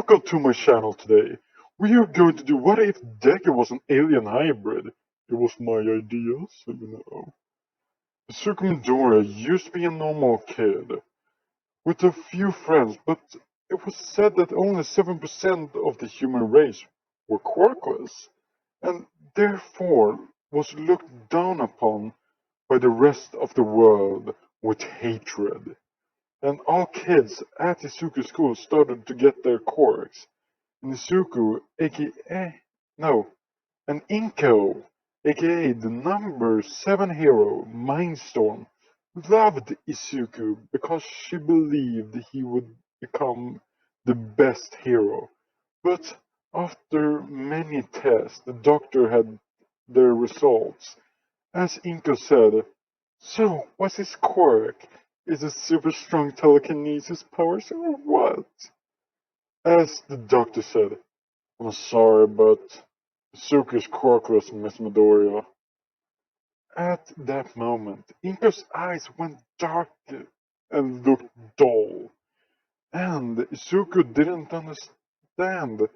Welcome to my channel today. We are going to do what if deku was an alien hybrid. It was my idea, so you know. Midoriya used to be a normal kid with a few friends, but it was said that only 7% of the human race were quirkless, and therefore was looked down upon by the rest of the world with hatred. And all kids at Izuku school started to get their quirks. Nizuku, aka no, and Inko, aka the number 7 hero, Mindstorm, loved Izuku because she believed he would become the best hero. But after many tests, the doctor had their results. As Inko said, so what's his quirk? Is it super strong telekinesis powers or what? As the doctor said, I'm sorry, but Suki's quirkless, Miss Midoriya. At that moment, Inko's eyes went dark and looked dull, and Izuku didn't understand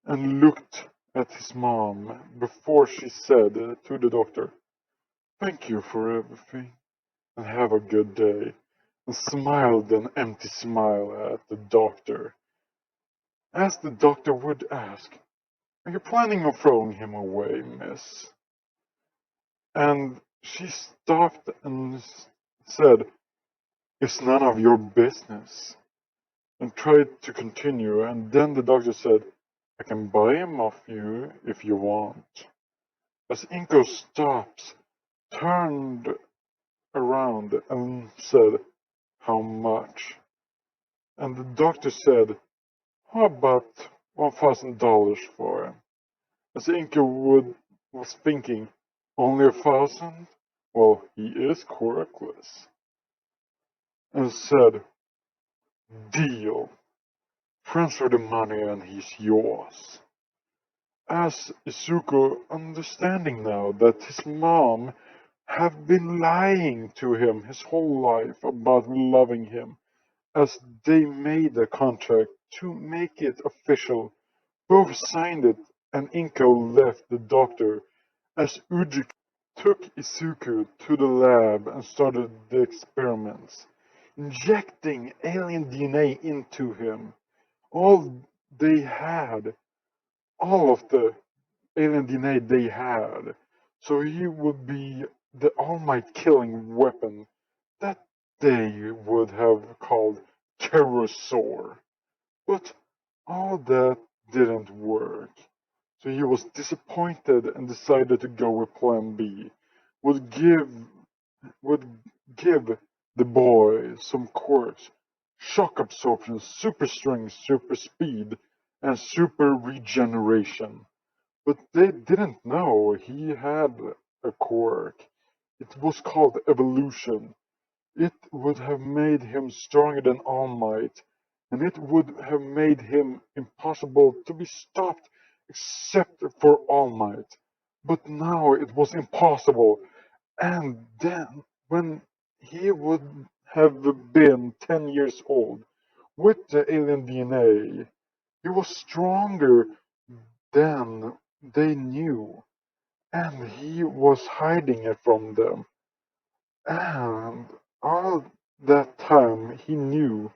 and looked at his mom before she said to the doctor, "Thank you for everything, and have a good day," and smiled an empty smile at the doctor. As the doctor would ask, "Are you planning on throwing him away, miss?" And she stopped and said, "It's none of your business," and tried to continue. And then the doctor said, "I can buy him off you if you want." As Inko stops, turned around and said, "How much?" And the doctor said, "How about $1,000 for him?" As was thinking, "Only 1,000? Well, he is quirkless." And said, "Deal. Transfer the money and he's yours." As Izuku, understanding now that his mom have been lying to him his whole life about loving him, as they made a contract to make it official, both signed it, and Inko left the doctor as Uji took Izuku to the lab and started the experiments, injecting alien DNA into him. All they had, all of the alien DNA they had, so he would be the All Might killing weapon that they would have called Pterosaur. But all that didn't work. So he was disappointed and decided to go with Plan B. Would give would give the boy some quirks, shock absorption, super strength, super speed, and super regeneration. But they didn't know he had a quirk. It was called evolution. It would have made him stronger than All Might, and it would have made him impossible to be stopped except for All Might. But now it was impossible, and then when he would have been 10 years old with the alien DNA, he was stronger than they knew, and he was hiding it from them. And all that time he knew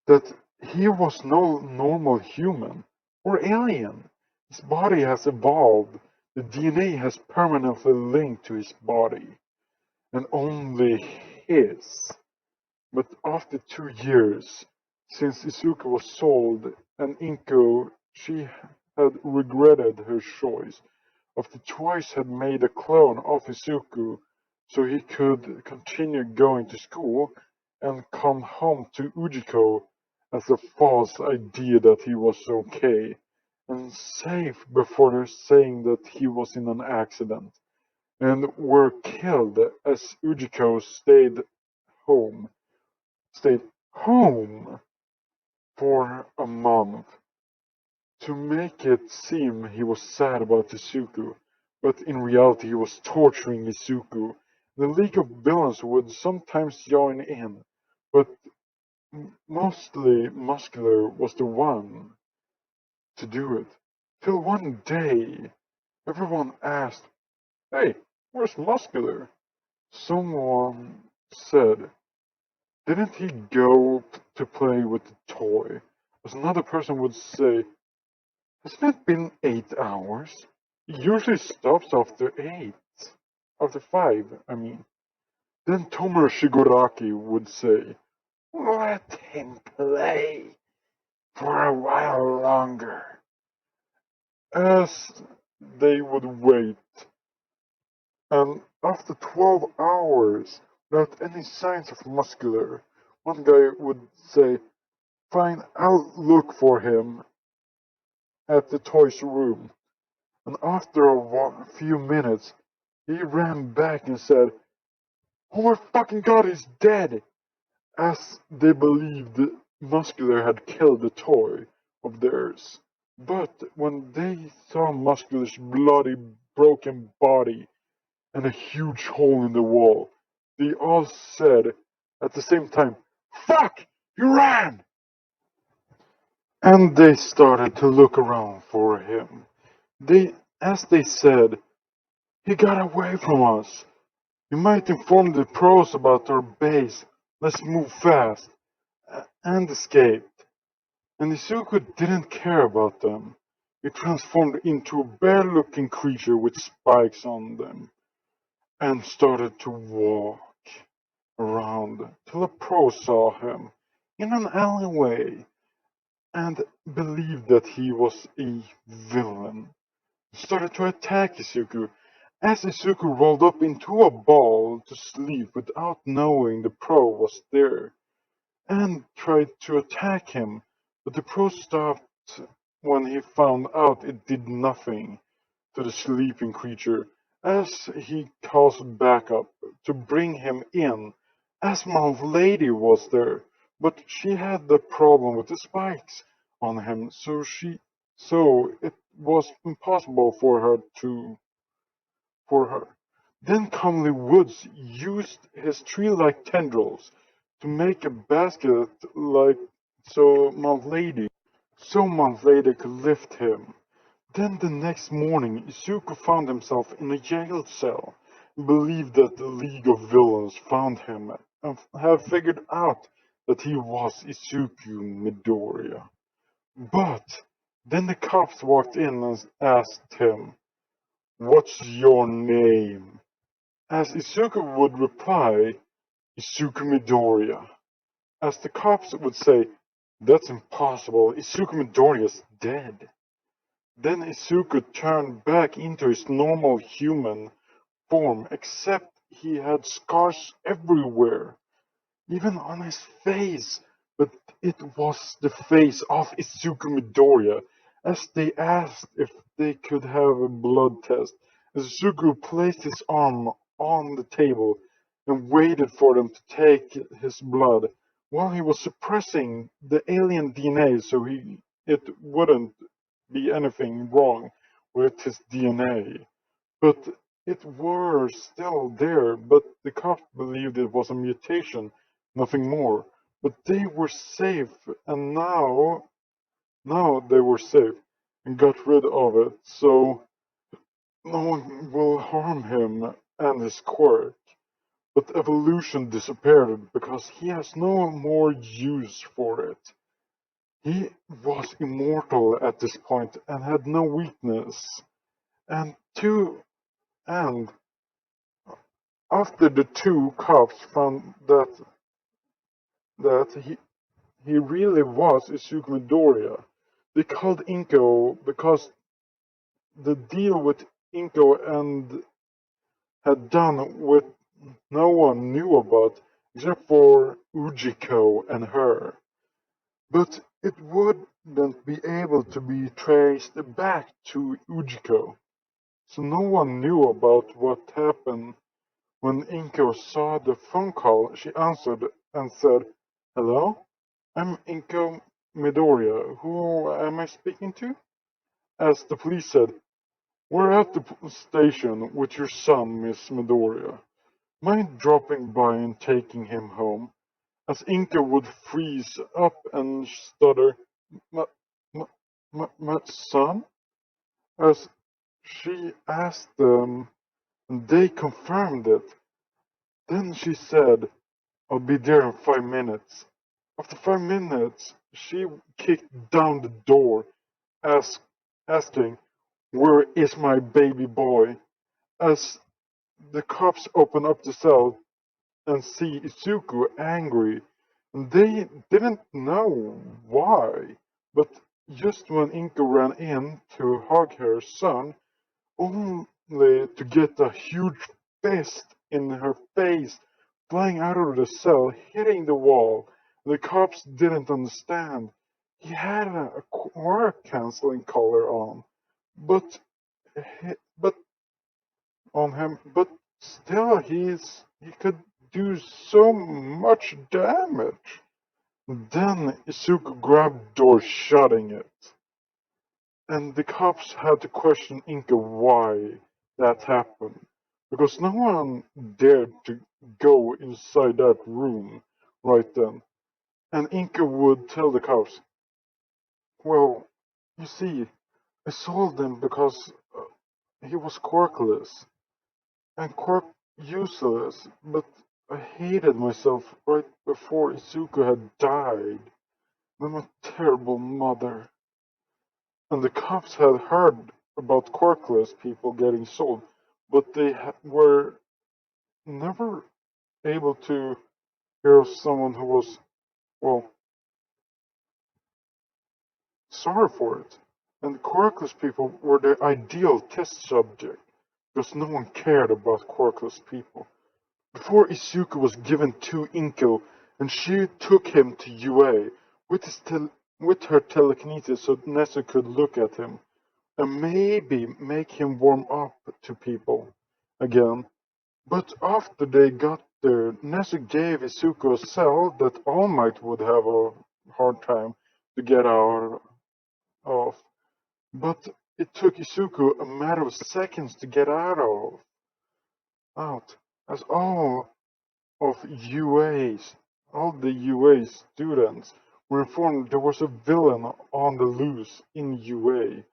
that he was no normal human or alien. His body has evolved. The DNA has permanently linked to his body, and only his. But after 2 years, since Izuku was sold, and Inko, she had regretted her choice after twice had made a clone of Izuku so he could continue going to school and come home to Ujiko as a false idea that he was okay and safe before saying that he was in an accident, and were killed as Ujiko home stayed home for a month to make it seem he was sad about Izuku, but in reality he was torturing Izuku. The League of Villains would sometimes join in, but mostly Muscular was the one to do it. Till one day, everyone asked, "Hey, where's Muscular?" Someone said, "Didn't he go to play with the toy?" As another person would say, "Hasn't it been 8 hours? He usually stops after 8. After 5, I mean." Then Tomura Shigoraki would say, "Let him play for a while longer." As they would wait, and after 12 hours, without any signs of Muscular, one guy would say, "Fine, I'll look for him at the toys room." And after a few minutes, he ran back and said, "Oh my fucking god, he's dead!" As they believed Muscular had killed the toy of theirs. But when they saw Muscular's bloody, broken body and a huge hole in the wall, they all said at the same time, "Fuck! You ran!" And they started to look around for him. As they said, "He got away from us. You might inform the pros about our base. Let's move fast." And escaped. And Izuku didn't care about them. He transformed into a bear-looking creature with spikes on them and started to walk around till a pro saw him in an alleyway and believed that he was a villain. He started to attack Izuku as Izuku rolled up into a ball to sleep without knowing the pro was there and tried to attack him, but the pro stopped when he found out it did nothing to the sleeping creature as he called backup to bring him in as my lady was there, but she had the problem with the spikes on him, so it was impossible for her. Then Comely Woods used his tree-like tendrils to make a basket like so Mount Lady could lift him. Then the next morning, Izuku found himself in a jail cell and believed that the League of Villains found him and have figured out that he was Izuku Midoriya. But then the cops walked in and asked him, "What's your name?" As Izuku would reply, "Izuku Midoriya." As the cops would say, "That's impossible, Izuku Midoriya's dead." Then Izuku turned back into his normal human form, except he had scars everywhere, even on his face. But it was the face of Izuku Midoriya, as they asked if they could have a blood test. Izuku placed his arm on the table and waited for them to take his blood, while he was suppressing the alien DNA so it wouldn't be anything wrong with his DNA. But it were still there, but the cops believed it was a mutation, nothing more. But they were safe, and now they were safe and got rid of it, so no one will harm him and his quirk. But evolution disappeared because he has no more use for it. He was immortal at this point and had no weakness. And two and after the two cops found that he really was Izuku Midoriya, they called Inko because the deal with Inko and had done with no one knew about except for Ujiko and her. But it wouldn't be able to be traced back to Ujiko, so no one knew about what happened. When Inko saw the phone call, she answered and said, "Hello? I'm Inko Midoriya. Who am I speaking to?" As the police said, "We're at the station with your son, Miss Midoriya. Mind dropping by and taking him home?" as Inka would freeze up and stutter, my, my, my son? As she asked them, and they confirmed it. Then she said, I'll be there in 5 minutes. After 5 minutes, she kicked down the door, ask, asking, where is my baby boy? As the cops open up the cell and see Izuku angry, and they didn't know why. But just when Inka ran in to hug her son, only to get a huge fist in her face flying out of the cell, hitting the wall. The cops didn't understand. He had a work canceling collar on, but but on him, but still he could do so much damage. Then Izuku grabbed the door, shutting it. And the cops had to question Inka why that happened. Because no one dared to go inside that room right then. And Inka would tell the cops, well, you see, I sold him because he was quirkless and quirk useless, but I hated myself right before Izuku had died. I'm a terrible mother. And the cops had heard about quirkless people getting sold, but they were never able to hear of someone who was, well, sorry for it. And quirkless people were the ideal test subject, because no one cared about quirkless people. Before Izuku was given to Inko, and she took him to UA with her telekinesis so Nezu could look at him and maybe make him warm up to people again. But after they got there, Nezu gave Izuku a cell that All Might would have a hard time to get out of. But it took Izuku a matter of seconds to get out, as all the UA students were informed there was a villain on the loose in UA,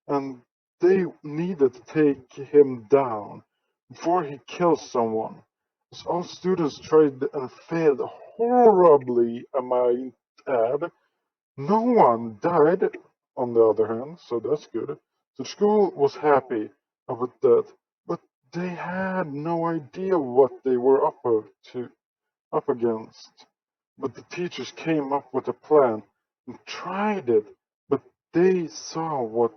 and they needed to take him down before he kills someone. As all students tried and failed horribly, I might add. No one died, on the other hand, so that's good. The school was happy about that, but they had no idea what they were up against. But the teachers came up with a plan and tried it, but they saw what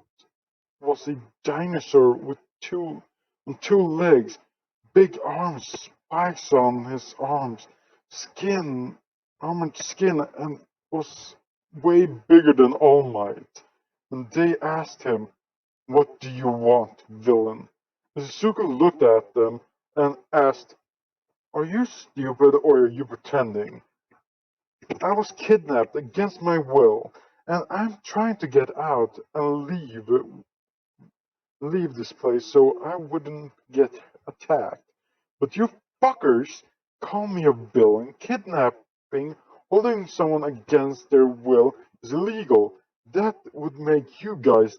was a dinosaur with two legs, big arms, spikes on his arms, skin, armored skin, and was way bigger than All Might. And they asked him, what do you want, villain? Suzuka looked at them and asked, are you stupid or are you pretending? I was kidnapped against my will, and I'm trying to get out and leave this place so I wouldn't get attacked. But you fuckers call me a villain. Kidnapping, holding someone against their will is illegal. That would make you guys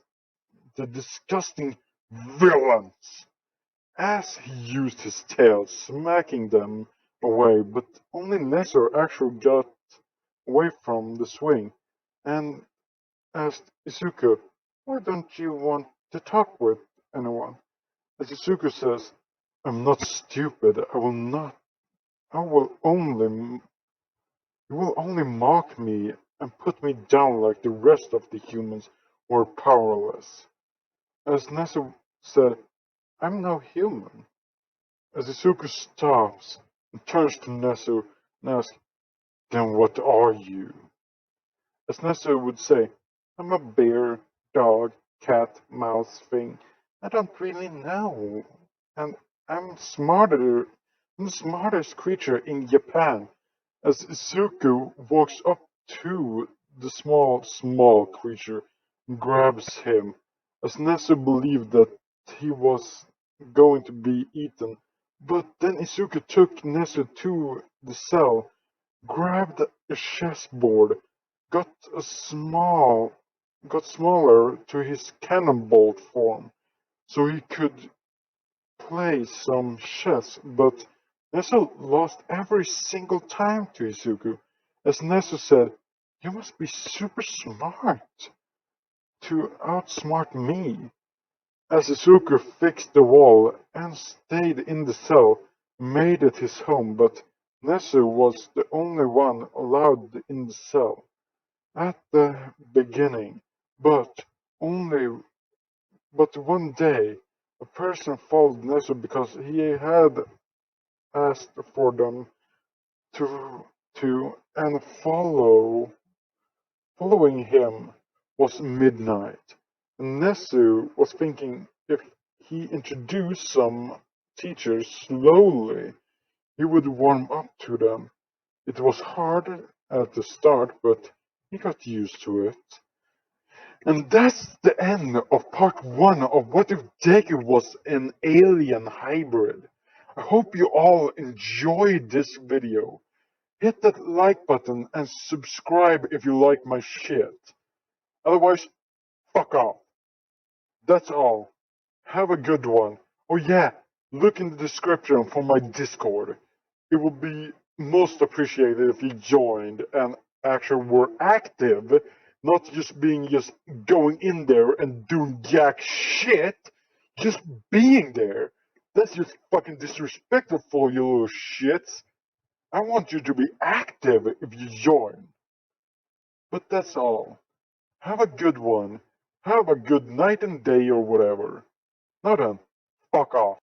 the disgusting villains. As he used his tail, smacking them away, but only Nestor actually got away from the swing, and asked Izuku, why don't you want to talk with anyone? As Izuku says, I'm not stupid. I will only, you will only mock me and put me down like the rest of the humans who are powerless. As Nezu said, I'm no human. As Izuku stops and turns to Nezu and asks, then what are you? As Nezu would say, I'm a bear, dog, cat, mouse thing. I don't really know. And I'm smarter, I'm the smartest creature in Japan. As Izuku walks up to the small creature and grabs him, as Nezu believed that he was going to be eaten. But then Izuku took Nezu to the cell grabbed a chessboard, got a small, got smaller to his cannonball form, so he could play some chess, but Nezu lost every single time to Izuku. As Nezu said, "You must be super smart to outsmart me." As Izuku fixed the wall and stayed in the cell, made it his home, but Nezu was the only one allowed in the cell at the beginning. But only but one day, a person followed Nezu because he had asked for them to and following him was midnight. And Nezu was thinking if he introduced some teachers slowly, he would warm up to them. It was hard at the start, but he got used to it. And that's the end of part 1 of What If Deku Was an Alien Hybrid. I hope you all enjoyed this video. Hit that like button and subscribe if you like my shit. Otherwise, fuck off. That's all. Have a good one. Oh yeah, look in the description for my Discord. It would be most appreciated if you joined and actually were active, not just going in there and doing jack shit, just being there. That's just fucking disrespectful, you little shits. I want you to be active if you join. But that's all. Have a good one. Have a good night and day or whatever. Now then, fuck off.